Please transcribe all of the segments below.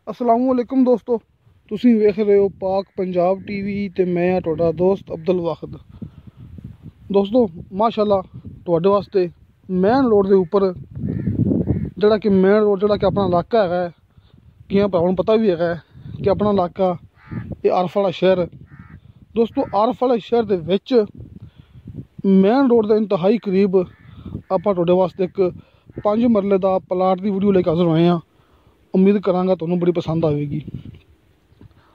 अस्सलामु अलैकुम दोस्तों, तुसीं वेख रहे हो पाक पंजाब टीवी ते मैं हाँ तुहाडा दोस्त अब्दुल वाहिद। दोस्तों माशाअल्लाह तुहाडे वास्ते मेन रोड के उपर जिहड़ा कि मेन रोड जिहड़ा कि अपना इलाका है, कियां भरावां नूं पता भी है कि अपना इलाका ये आरफ वाला शहर। दोस्तों आरफ वाले शहर दे विच मेन रोड के इंतहाई करीब आपां तुहाडे वास्ते एक 5 मरले का प्लाट की वीडियो लेके हाज़र होए हैं। उम्मीद करांगा तुहानूं बड़ी पसंद आएगी।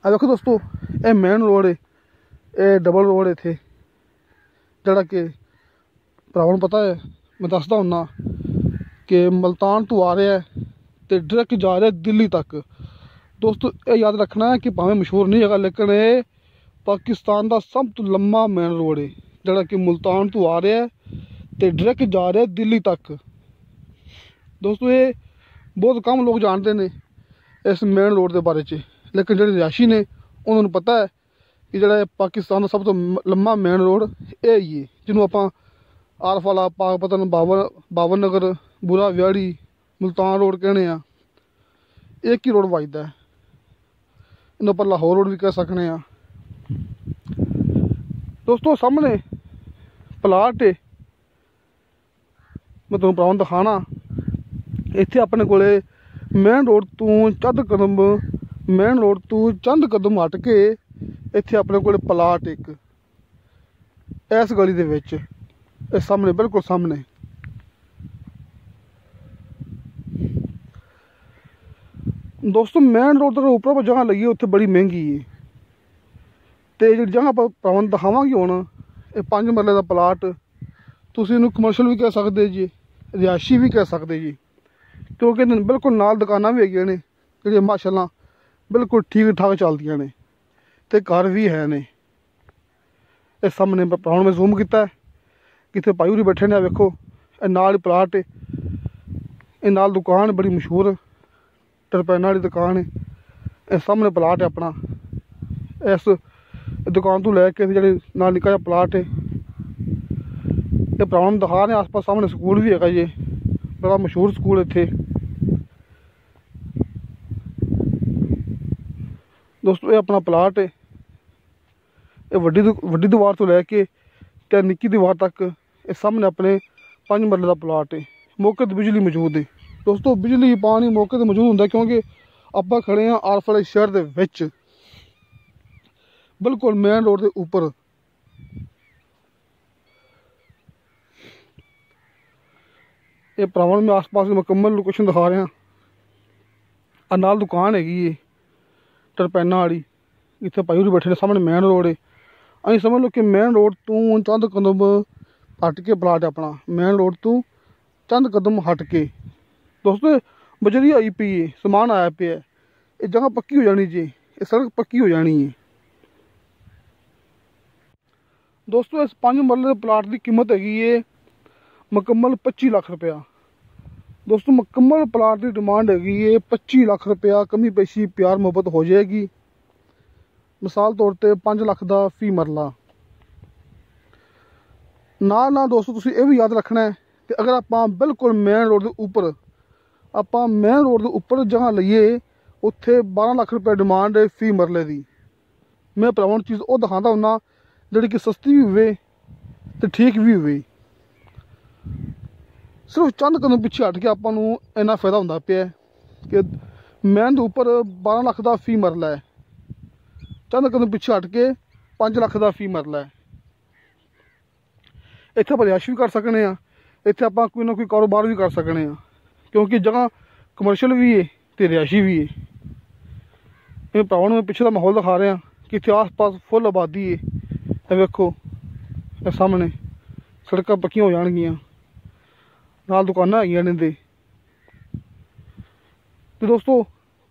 आ देखो दोस्तों, ये मेन रोड है, ये डबल रोड है इत्थे जिहड़ा कि भरावां नूं पता है। मैं दसदा हुन्ना कि मुल्तान तो आ रहा है तो डायरैक्ट जा रहा है दिल्ली तक। दोस्तों ये याद रखना है कि भावें मशहूर नहीं है लेकिन ये पाकिस्तान का सब तो लम्मा मेन रोड है जिहड़ा कि मुल्तान तो आ रहा है तो डायरैक्ट जा रहा है दिल्ली तक। दोस्तों ये बहुत कम लोग जानते हैं इस मेन रोड के बारे च, लेकिन जो रिहायशी ने उन्होंने पता है कि जो पाकिस्तान का सब तो लम्मा मेन रोड ये ही है, जिन्होंने आप आरफ वाला, पाकपतन, बावन नगर, बुरा व्याड़ी, मुल्तान रोड कहने हैं। एक ही रोड वजदा है, इन पर लाहौर रोड भी कह सकते हैं। दोस्तों सामने प्लाट है, मैं तुहानूं भरावां दिखाना। इत्थे अपने कोले मेन रोड तो चंद कदम हट के इत्थे अपने कोले प्लाट एक इस गली दे विच, इस सामने बिल्कुल सामने। दोस्तों मेन रोड के उपर पर जगह लगी उत्थे बड़ी महंगी है, तो जी जगह पर भरावां दिखावांगे हुण ये 5 मरले का प्लाट। तुसीं इहनूं कमर्शियल भी कह सकते जी, रिहायशी भी कह सकते जी, क्योंकि बिल्कुल नाल दुकानां भी हैगियां ने जिहड़ियां माशाअल्लाह बिल्कुल ठीक ठाक चलदियां ने ते घर भी है ने। इस सामने भरावां मैं जूम किया कि इत्थे भाई होरी बैठे ने। वेखो नाल ही प्लाट है, ये नाल दुकान बड़ी मशहूर टरपैना वाली दुकान है। इस सामने प्लाट है अपना, इस दुकान तो लैके जिहड़े नाल निक्का जिहा प्लाट है ये भरावां नूं दिखा रहे। आस पास सामने स्कूल भी है जी, बड़ा मशहूर स्कूल इत्थे। दोस्तों ये अपना प्लाट है, ये वड्डी दीवार तो लैके ते निक्की दीवार तक ये सामने अपने 5 मरले का प्लाट है। मौके पर बिजली मौजूद है। दोस्तों बिजली पानी मौके पर मौजूद होंगे क्योंकि आप खड़े हैं आरफ वाले शहर के विच, बिल्कुल मेन रोड के उपर। ये भरावां में आस पास की मुकम्मल लोकेशन दिखा रहा। नाल दुकान हैगी टरपैना वाली, इत्थे भाई होरी बैठे ने। सामने मेन रोड है, अं समझ लो कि मेन रोड तो चंद कदम हट के प्लाट है अपना, मेन रोड तो चंद कदम हट के। दोस्तों बजरी आई पई है, समान आया पे है, ये जगह पक्की हो जानी जी, ये सड़क पक्की हो जानी है। दोस्तों इस 5 मरले प्लाट की कीमत हैगी मुकम्मल 25 लाख रुपया। दोस्तों मुकम्मल प्लाट की डिमांड हैगी 25 लाख रुपया। कमी पेशी प्यार मुहब्बत हो जाएगी। मिसाल तौर पर 5 लाख का फी मरला। ना दोस्तों तुसीं ये भी याद रखना है कि अगर आप बिल्कुल मेन रोड के उपर जगह लईए उत्थे 12 लाख रुपया डिमांड है फी मरले की। मैं भरावां नूं चीज़ वो दिखाता हुन्ना जिहड़ी कि सस्ती भी होवे ते ठीक भी होवे। सिर्फ चंद कदम पिछे हट के आपां नूं इन्ना फायदा होंदा पिया कि मेन दे उपर 12 लाख का फी मरला है, चंद कदम पिछे हट के 5 लाख का फी मरला है। इत्थे आप रिहायश भी कर सकते हैं, इत्थे आपां कोई ना कोई कारोबार भी कर सकते हैं क्योंकि जगह कमर्शियल भी है तो रिहायशी भी है। ये भरावां नूं पिछे का माहौल दिखा रहा कि इत्थे आस पास फुल आबादी है। ये वेखो ये सामने सड़कां पक्कियां हो जाणगियां, नाल दुकानां हैगियां ने। तो दोस्तों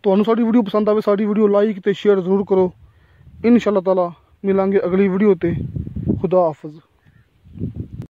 तुहानूं साडी वीडियो पसंद आवे साडी वीडियो लाइक ते शेयर जरूर करो। इंशाअल्लाह ताला मिलांगे अगली वीडियो ते। खुदा हाफिज़।